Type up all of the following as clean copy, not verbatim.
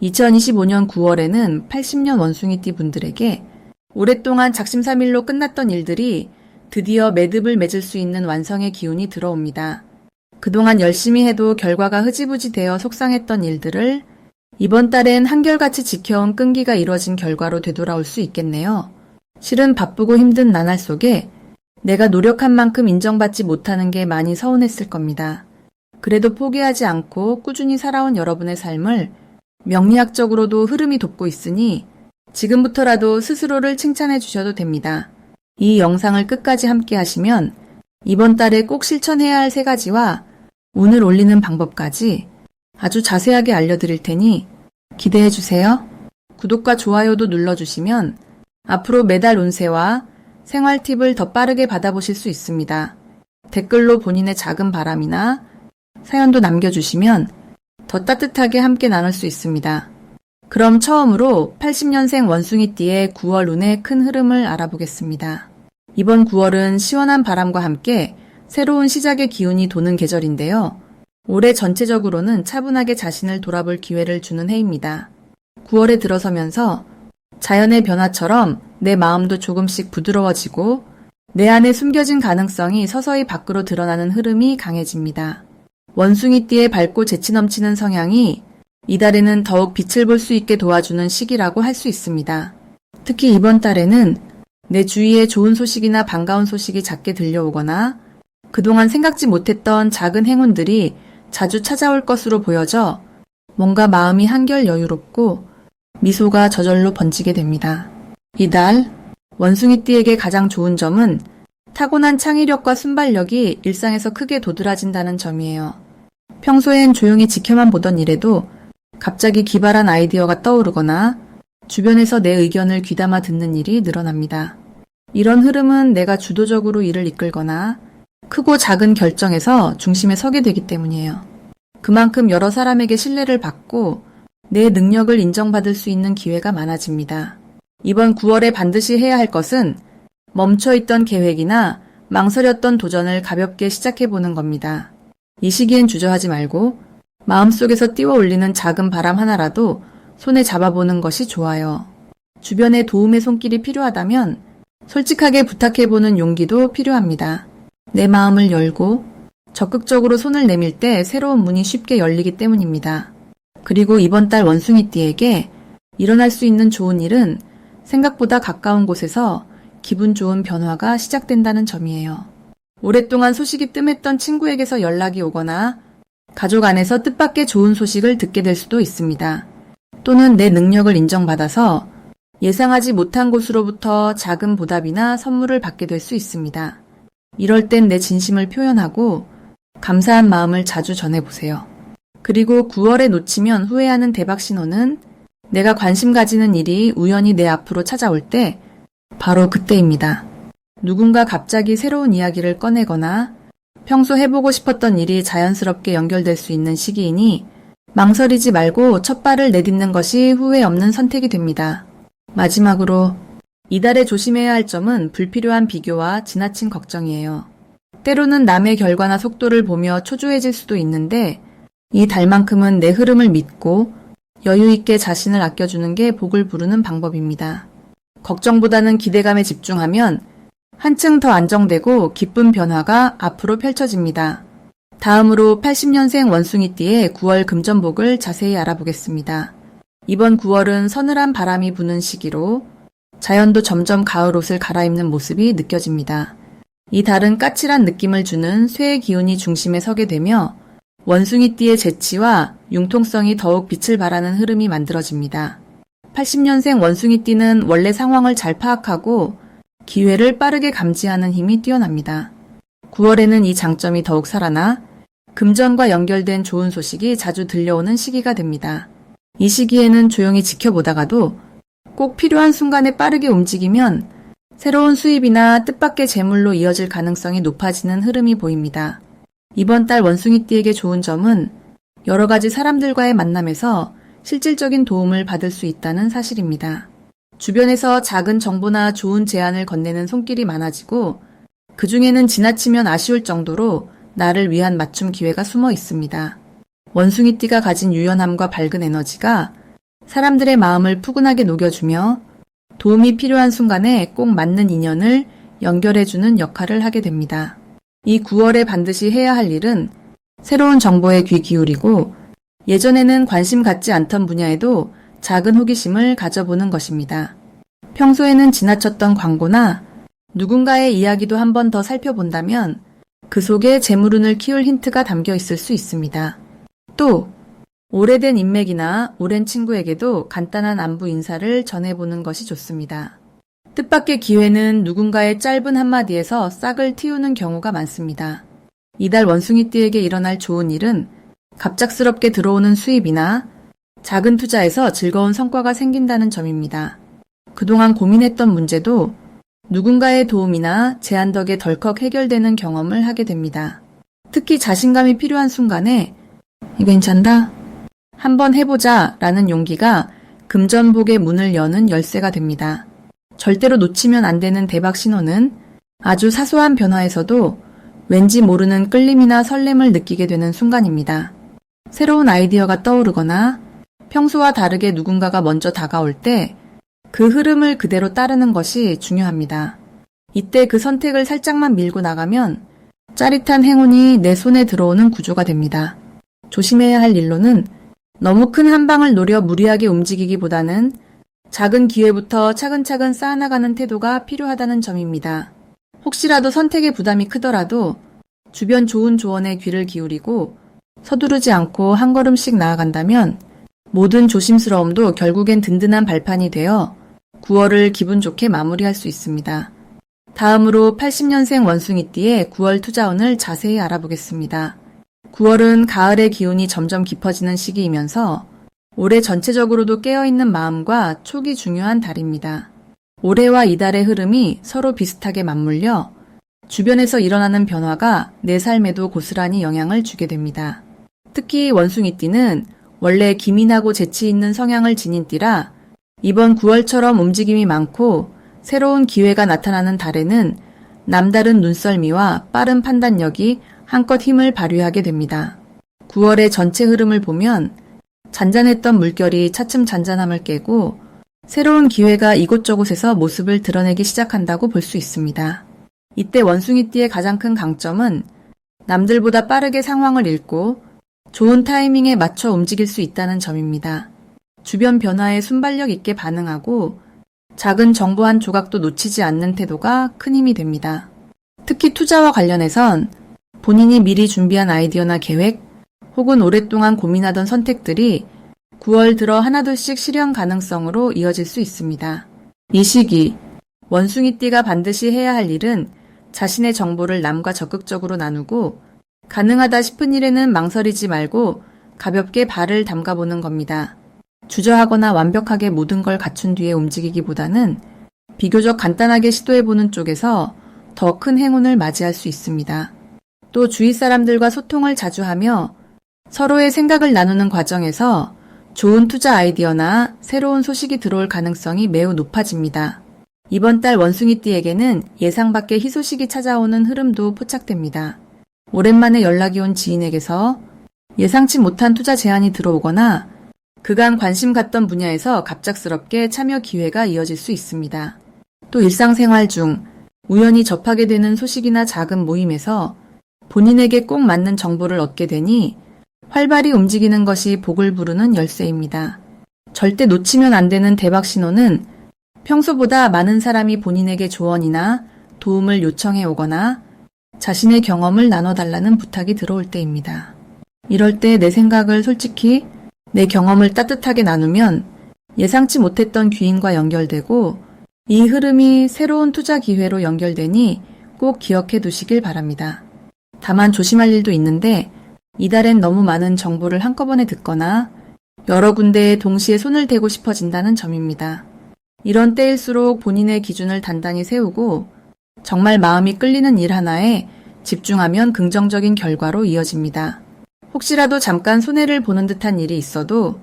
2025년 9월에는 80년 원숭이띠 분들에게 오랫동안 작심삼일로 끝났던 일들이 드디어 매듭을 맺을 수 있는 완성의 기운이 들어옵니다. 그동안 열심히 해도 결과가 흐지부지 되어 속상했던 일들을 이번 달엔 한결같이 지켜온 끈기가 이뤄진 결과로 되돌아올 수 있겠네요. 실은 바쁘고 힘든 나날 속에 내가 노력한 만큼 인정받지 못하는 게 많이 서운했을 겁니다. 그래도 포기하지 않고 꾸준히 살아온 여러분의 삶을 명리학적으로도 흐름이 돕고 있으니 지금부터라도 스스로를 칭찬해 주셔도 됩니다. 이 영상을 끝까지 함께 하시면 이번 달에 꼭 실천해야 할 3가지와 오늘 올리는 방법까지 아주 자세하게 알려드릴 테니 기대해 주세요. 구독과 좋아요도 눌러주시면 앞으로 매달 운세와 생활 팁을 더 빠르게 받아보실 수 있습니다. 댓글로 본인의 작은 바람이나 사연도 남겨주시면 더 따뜻하게 함께 나눌 수 있습니다. 그럼 처음으로 80년생 원숭이띠의 9월 운의 큰 흐름을 알아보겠습니다. 이번 9월은 시원한 바람과 함께 새로운 시작의 기운이 도는 계절인데요. 올해 전체적으로는 차분하게 자신을 돌아볼 기회를 주는 해입니다. 9월에 들어서면서 자연의 변화처럼 내 마음도 조금씩 부드러워지고 내 안에 숨겨진 가능성이 서서히 밖으로 드러나는 흐름이 강해집니다. 원숭이띠의 밝고 재치 넘치는 성향이 이달에는 더욱 빛을 볼 수 있게 도와주는 시기라고 할 수 있습니다. 특히 이번 달에는 내 주위에 좋은 소식이나 반가운 소식이 잦게 들려오거나 그동안 생각지 못했던 작은 행운들이 자주 찾아올 것으로 보여져 뭔가 마음이 한결 여유롭고 미소가 저절로 번지게 됩니다. 이달 원숭이띠에게 가장 좋은 점은 타고난 창의력과 순발력이 일상에서 크게 도드라진다는 점이에요. 평소엔 조용히 지켜만 보던 일에도 갑자기 기발한 아이디어가 떠오르거나 주변에서 내 의견을 귀담아 듣는 일이 늘어납니다. 이런 흐름은 내가 주도적으로 일을 이끌거나 크고 작은 결정에서 중심에 서게 되기 때문이에요. 그만큼 여러 사람에게 신뢰를 받고 내 능력을 인정받을 수 있는 기회가 많아집니다. 이번 9월에 반드시 해야 할 것은 멈춰있던 계획이나 망설였던 도전을 가볍게 시작해보는 겁니다. 이 시기엔 주저하지 말고 마음속에서 띄워 올리는 작은 바람 하나라도 손에 잡아보는 것이 좋아요. 주변에 도움의 손길이 필요하다면 솔직하게 부탁해보는 용기도 필요합니다. 내 마음을 열고 적극적으로 손을 내밀 때 새로운 문이 쉽게 열리기 때문입니다. 그리고 이번 달 원숭이띠에게 일어날 수 있는 좋은 일은 생각보다 가까운 곳에서 기분 좋은 변화가 시작된다는 점이에요. 오랫동안 소식이 뜸했던 친구에게서 연락이 오거나 가족 안에서 뜻밖의 좋은 소식을 듣게 될 수도 있습니다. 또는 내 능력을 인정받아서 예상하지 못한 곳으로부터 작은 보답이나 선물을 받게 될 수 있습니다. 이럴 땐 내 진심을 표현하고 감사한 마음을 자주 전해보세요. 그리고 9월에 놓치면 후회하는 대박 신호는 내가 관심 가지는 일이 우연히 내 앞으로 찾아올 때 바로 그때입니다. 누군가 갑자기 새로운 이야기를 꺼내거나 평소 해보고 싶었던 일이 자연스럽게 연결될 수 있는 시기이니 망설이지 말고 첫 발을 내딛는 것이 후회 없는 선택이 됩니다. 마지막으로 이달에 조심해야 할 점은 불필요한 비교와 지나친 걱정이에요. 때로는 남의 결과나 속도를 보며 초조해질 수도 있는데 이 달만큼은 내 흐름을 믿고 여유 있게 자신을 아껴주는 게 복을 부르는 방법입니다. 걱정보다는 기대감에 집중하면 한층 더 안정되고 기쁜 변화가 앞으로 펼쳐집니다. 다음으로 80년생 원숭이띠의 9월 금전복을 자세히 알아보겠습니다. 이번 9월은 서늘한 바람이 부는 시기로 자연도 점점 가을 옷을 갈아입는 모습이 느껴집니다. 이 달은 까칠한 느낌을 주는 쇠의 기운이 중심에 서게 되며 원숭이띠의 재치와 융통성이 더욱 빛을 발하는 흐름이 만들어집니다. 80년생 원숭이띠는 원래 상황을 잘 파악하고 기회를 빠르게 감지하는 힘이 뛰어납니다. 9월에는 이 장점이 더욱 살아나 금전과 연결된 좋은 소식이 자주 들려오는 시기가 됩니다. 이 시기에는 조용히 지켜보다가도 꼭 필요한 순간에 빠르게 움직이면 새로운 수입이나 뜻밖의 재물로 이어질 가능성이 높아지는 흐름이 보입니다. 이번 달 원숭이띠에게 좋은 점은 여러 가지 사람들과의 만남에서 실질적인 도움을 받을 수 있다는 사실입니다. 주변에서 작은 정보나 좋은 제안을 건네는 손길이 많아지고 그 중에는 지나치면 아쉬울 정도로 나를 위한 맞춤 기회가 숨어 있습니다. 원숭이띠가 가진 유연함과 밝은 에너지가 사람들의 마음을 푸근하게 녹여주며 도움이 필요한 순간에 꼭 맞는 인연을 연결해주는 역할을 하게 됩니다. 이 9월에 반드시 해야 할 일은 새로운 정보에 귀 기울이고 예전에는 관심 갖지 않던 분야에도 작은 호기심을 가져보는 것입니다. 평소에는 지나쳤던 광고나 누군가의 이야기도 한 번 더 살펴본다면 그 속에 재물운을 키울 힌트가 담겨 있을 수 있습니다. 또 오래된 인맥이나 오랜 친구에게도 간단한 안부 인사를 전해보는 것이 좋습니다. 뜻밖의 기회는 누군가의 짧은 한마디에서 싹을 틔우는 경우가 많습니다. 이달 원숭이띠에게 일어날 좋은 일은 갑작스럽게 들어오는 수입이나 작은 투자에서 즐거운 성과가 생긴다는 점입니다. 그동안 고민했던 문제도 누군가의 도움이나 제안 덕에 덜컥 해결되는 경험을 하게 됩니다. 특히 자신감이 필요한 순간에 이거 괜찮다? 한번 해보자 라는 용기가 금전복의 문을 여는 열쇠가 됩니다. 절대로 놓치면 안 되는 대박 신호는 아주 사소한 변화에서도 왠지 모르는 끌림이나 설렘을 느끼게 되는 순간입니다. 새로운 아이디어가 떠오르거나 평소와 다르게 누군가가 먼저 다가올 때 그 흐름을 그대로 따르는 것이 중요합니다. 이때 그 선택을 살짝만 밀고 나가면 짜릿한 행운이 내 손에 들어오는 구조가 됩니다. 조심해야 할 일로는 너무 큰 한 방을 노려 무리하게 움직이기보다는 작은 기회부터 차근차근 쌓아나가는 태도가 필요하다는 점입니다. 혹시라도 선택의 부담이 크더라도 주변 좋은 조언에 귀를 기울이고 서두르지 않고 한 걸음씩 나아간다면 모든 조심스러움도 결국엔 든든한 발판이 되어 9월을 기분 좋게 마무리할 수 있습니다. 다음으로 80년생 원숭이띠의 9월 투자운을 자세히 알아보겠습니다. 9월은 가을의 기운이 점점 깊어지는 시기이면서 올해 전체적으로도 깨어있는 마음과 촉이 중요한 달입니다. 올해와 이달의 흐름이 서로 비슷하게 맞물려 주변에서 일어나는 변화가 내 삶에도 고스란히 영향을 주게 됩니다. 특히 원숭이띠는 원래 기민하고 재치 있는 성향을 지닌 띠라 이번 9월처럼 움직임이 많고 새로운 기회가 나타나는 달에는 남다른 눈썰미와 빠른 판단력이 한껏 힘을 발휘하게 됩니다. 9월의 전체 흐름을 보면 잔잔했던 물결이 차츰 잔잔함을 깨고 새로운 기회가 이곳저곳에서 모습을 드러내기 시작한다고 볼 수 있습니다. 이때 원숭이띠의 가장 큰 강점은 남들보다 빠르게 상황을 읽고 좋은 타이밍에 맞춰 움직일 수 있다는 점입니다. 주변 변화에 순발력 있게 반응하고 작은 정보 한 조각도 놓치지 않는 태도가 큰 힘이 됩니다. 특히 투자와 관련해선 본인이 미리 준비한 아이디어나 계획 혹은 오랫동안 고민하던 선택들이 9월 들어 하나둘씩 실현 가능성으로 이어질 수 있습니다. 이 시기 원숭이띠가 반드시 해야 할 일은 자신의 정보를 남과 적극적으로 나누고 가능하다 싶은 일에는 망설이지 말고 가볍게 발을 담가보는 겁니다. 주저하거나 완벽하게 모든 걸 갖춘 뒤에 움직이기보다는 비교적 간단하게 시도해보는 쪽에서 더 큰 행운을 맞이할 수 있습니다. 또 주위 사람들과 소통을 자주 하며 서로의 생각을 나누는 과정에서 좋은 투자 아이디어나 새로운 소식이 들어올 가능성이 매우 높아집니다. 이번 달 원숭이띠에게는 예상 밖의 희소식이 찾아오는 흐름도 포착됩니다. 오랜만에 연락이 온 지인에게서 예상치 못한 투자 제안이 들어오거나 그간 관심 갖던 분야에서 갑작스럽게 참여 기회가 이어질 수 있습니다. 또 일상생활 중 우연히 접하게 되는 소식이나 작은 모임에서 본인에게 꼭 맞는 정보를 얻게 되니 활발히 움직이는 것이 복을 부르는 열쇠입니다. 절대 놓치면 안 되는 대박 신호는 평소보다 많은 사람이 본인에게 조언이나 도움을 요청해 오거나 자신의 경험을 나눠달라는 부탁이 들어올 때입니다. 이럴 때 내 생각을 솔직히 내 경험을 따뜻하게 나누면 예상치 못했던 귀인과 연결되고 이 흐름이 새로운 투자 기회로 연결되니 꼭 기억해 두시길 바랍니다. 다만 조심할 일도 있는데 이달엔 너무 많은 정보를 한꺼번에 듣거나 여러 군데에 동시에 손을 대고 싶어진다는 점입니다. 이런 때일수록 본인의 기준을 단단히 세우고 정말 마음이 끌리는 일 하나에 집중하면 긍정적인 결과로 이어집니다. 혹시라도 잠깐 손해를 보는 듯한 일이 있어도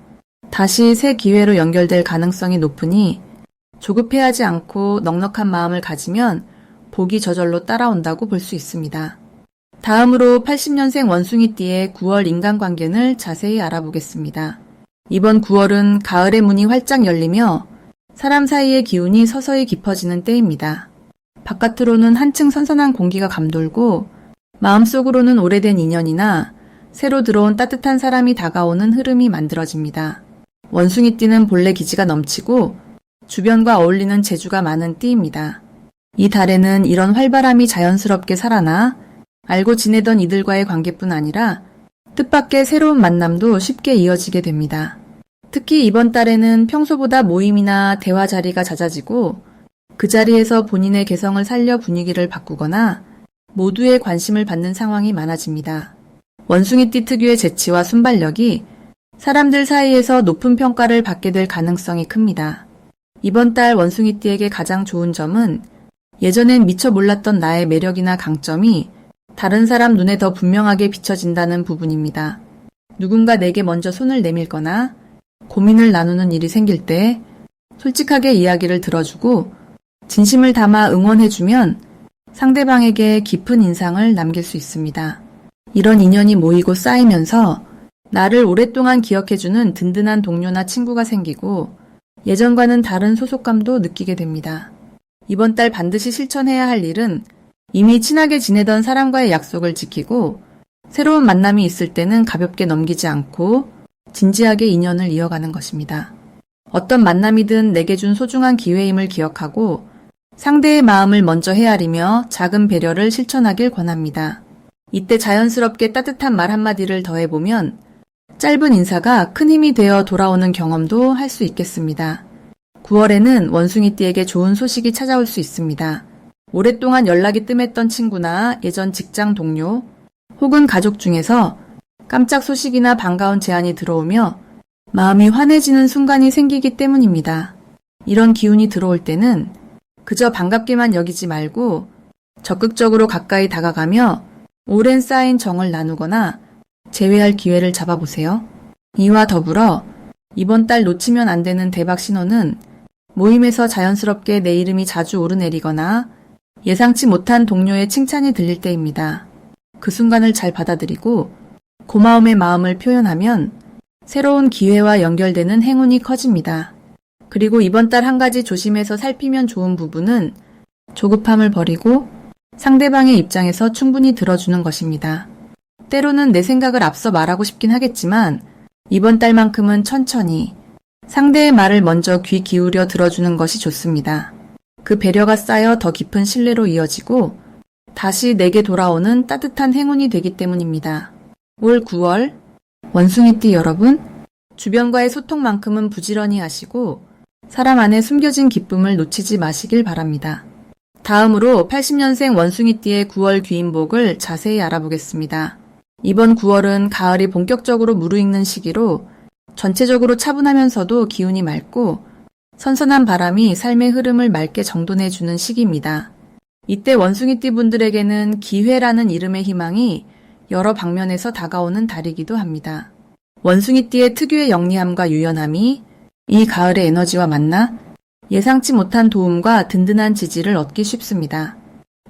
다시 새 기회로 연결될 가능성이 높으니 조급해하지 않고 넉넉한 마음을 가지면 복이 저절로 따라온다고 볼 수 있습니다. 다음으로 80년생 원숭이띠의 9월 인간관계를 자세히 알아보겠습니다. 이번 9월은 가을의 문이 활짝 열리며 사람 사이의 기운이 서서히 깊어지는 때입니다. 바깥으로는 한층 선선한 공기가 감돌고 마음속으로는 오래된 인연이나 새로 들어온 따뜻한 사람이 다가오는 흐름이 만들어집니다. 원숭이띠는 본래 기지가 넘치고 주변과 어울리는 재주가 많은 띠입니다. 이 달에는 이런 활발함이 자연스럽게 살아나 알고 지내던 이들과의 관계뿐 아니라 뜻밖의 새로운 만남도 쉽게 이어지게 됩니다. 특히 이번 달에는 평소보다 모임이나 대화 자리가 잦아지고 그 자리에서 본인의 개성을 살려 분위기를 바꾸거나 모두의 관심을 받는 상황이 많아집니다. 원숭이띠 특유의 재치와 순발력이 사람들 사이에서 높은 평가를 받게 될 가능성이 큽니다. 이번 달 원숭이띠에게 가장 좋은 점은 예전엔 미처 몰랐던 나의 매력이나 강점이 다른 사람 눈에 더 분명하게 비춰진다는 부분입니다. 누군가 내게 먼저 손을 내밀거나 고민을 나누는 일이 생길 때 솔직하게 이야기를 들어주고 진심을 담아 응원해주면 상대방에게 깊은 인상을 남길 수 있습니다. 이런 인연이 모이고 쌓이면서 나를 오랫동안 기억해주는 든든한 동료나 친구가 생기고 예전과는 다른 소속감도 느끼게 됩니다. 이번 달 반드시 실천해야 할 일은 이미 친하게 지내던 사람과의 약속을 지키고 새로운 만남이 있을 때는 가볍게 넘기지 않고 진지하게 인연을 이어가는 것입니다. 어떤 만남이든 내게 준 소중한 기회임을 기억하고 상대의 마음을 먼저 헤아리며 작은 배려를 실천하길 권합니다. 이때 자연스럽게 따뜻한 말 한마디를 더해보면 짧은 인사가 큰 힘이 되어 돌아오는 경험도 할 수 있겠습니다. 9월에는 원숭이띠에게 좋은 소식이 찾아올 수 있습니다. 오랫동안 연락이 뜸했던 친구나 예전 직장 동료 혹은 가족 중에서 깜짝 소식이나 반가운 제안이 들어오며 마음이 환해지는 순간이 생기기 때문입니다. 이런 기운이 들어올 때는 그저 반갑게만 여기지 말고 적극적으로 가까이 다가가며 오랜 쌓인 정을 나누거나 재회할 기회를 잡아보세요. 이와 더불어 이번 달 놓치면 안 되는 대박 신호는 모임에서 자연스럽게 내 이름이 자주 오르내리거나 예상치 못한 동료의 칭찬이 들릴 때입니다. 그 순간을 잘 받아들이고 고마움의 마음을 표현하면 새로운 기회와 연결되는 행운이 커집니다. 그리고 이번 달 한 가지 조심해서 살피면 좋은 부분은 조급함을 버리고 상대방의 입장에서 충분히 들어주는 것입니다. 때로는 내 생각을 앞서 말하고 싶긴 하겠지만 이번 달만큼은 천천히 상대의 말을 먼저 귀 기울여 들어주는 것이 좋습니다. 그 배려가 쌓여 더 깊은 신뢰로 이어지고 다시 내게 돌아오는 따뜻한 행운이 되기 때문입니다. 올 9월 원숭이띠 여러분, 주변과의 소통만큼은 부지런히 하시고 사람 안에 숨겨진 기쁨을 놓치지 마시길 바랍니다. 다음으로 80년생 원숭이띠의 9월 귀인복을 자세히 알아보겠습니다. 이번 9월은 가을이 본격적으로 무르익는 시기로 전체적으로 차분하면서도 기운이 맑고 선선한 바람이 삶의 흐름을 맑게 정돈해주는 시기입니다. 이때 원숭이띠 분들에게는 기회라는 이름의 희망이 여러 방면에서 다가오는 달이기도 합니다. 원숭이띠의 특유의 영리함과 유연함이 이 가을의 에너지와 만나 예상치 못한 도움과 든든한 지지를 얻기 쉽습니다.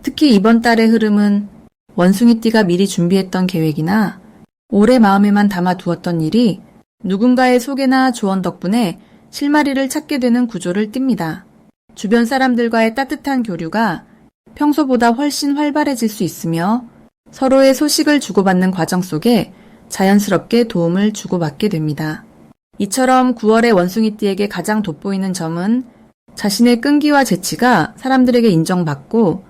특히 이번 달의 흐름은 원숭이띠가 미리 준비했던 계획이나 오래 마음에만 담아두었던 일이 누군가의 소개나 조언 덕분에 실마리를 찾게 되는 구조를 띱니다. 주변 사람들과의 따뜻한 교류가 평소보다 훨씬 활발해질 수 있으며 서로의 소식을 주고받는 과정 속에 자연스럽게 도움을 주고받게 됩니다. 이처럼 9월의 원숭이띠에게 가장 돋보이는 점은 자신의 끈기와 재치가 사람들에게 인정받고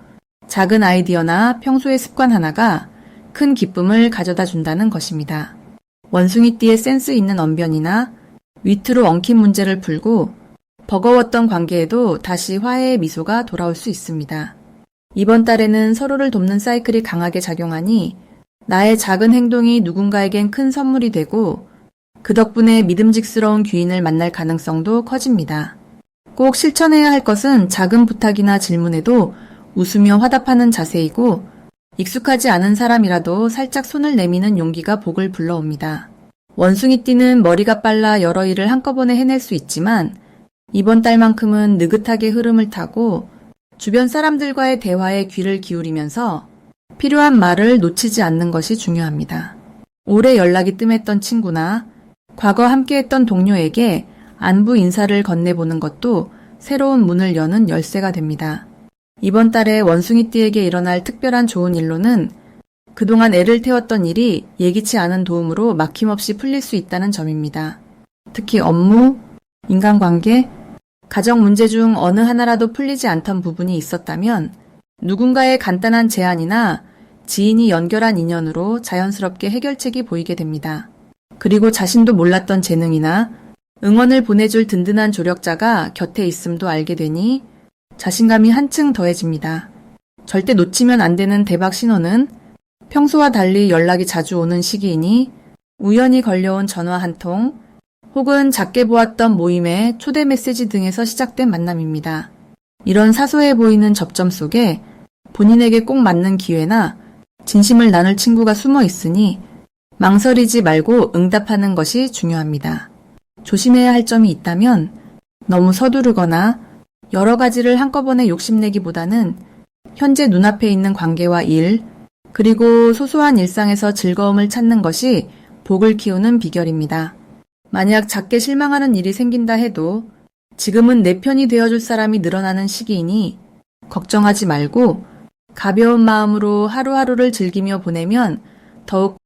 작은 아이디어나 평소의 습관 하나가 큰 기쁨을 가져다 준다는 것입니다. 원숭이띠의 센스 있는 언변이나 위트로 엉킨 문제를 풀고 버거웠던 관계에도 다시 화해의 미소가 돌아올 수 있습니다. 이번 달에는 서로를 돕는 사이클이 강하게 작용하니 나의 작은 행동이 누군가에겐 큰 선물이 되고 그 덕분에 믿음직스러운 귀인을 만날 가능성도 커집니다. 꼭 실천해야 할 것은 작은 부탁이나 질문에도 웃으며 화답하는 자세이고 익숙하지 않은 사람이라도 살짝 손을 내미는 용기가 복을 불러옵니다. 원숭이띠는 머리가 빨라 여러 일을 한꺼번에 해낼 수 있지만 이번 달만큼은 느긋하게 흐름을 타고 주변 사람들과의 대화에 귀를 기울이면서 필요한 말을 놓치지 않는 것이 중요합니다. 오래 연락이 뜸했던 친구나 과거 함께했던 동료에게 안부 인사를 건네보는 것도 새로운 문을 여는 열쇠가 됩니다. 이번 달에 원숭이띠에게 일어날 특별한 좋은 일로는 그동안 애를 태웠던 일이 예기치 않은 도움으로 막힘없이 풀릴 수 있다는 점입니다. 특히 업무, 인간관계, 가정 문제 중 어느 하나라도 풀리지 않던 부분이 있었다면 누군가의 간단한 제안이나 지인이 연결한 인연으로 자연스럽게 해결책이 보이게 됩니다. 그리고 자신도 몰랐던 재능이나 응원을 보내줄 든든한 조력자가 곁에 있음도 알게 되니 자신감이 한층 더해집니다. 절대 놓치면 안 되는 대박 신호는 평소와 달리 연락이 자주 오는 시기이니 우연히 걸려온 전화 한 통 혹은 작게 보았던 모임의 초대 메시지 등에서 시작된 만남입니다. 이런 사소해 보이는 접점 속에 본인에게 꼭 맞는 기회나 진심을 나눌 친구가 숨어 있으니 망설이지 말고 응답하는 것이 중요합니다. 조심해야 할 점이 있다면 너무 서두르거나 여러 가지를 한꺼번에 욕심내기보다는 현재 눈앞에 있는 관계와 일, 그리고 소소한 일상에서 즐거움을 찾는 것이 복을 키우는 비결입니다. 만약 작게 실망하는 일이 생긴다 해도 지금은 내 편이 되어줄 사람이 늘어나는 시기이니 걱정하지 말고 가벼운 마음으로 하루하루를 즐기며 보내면 더욱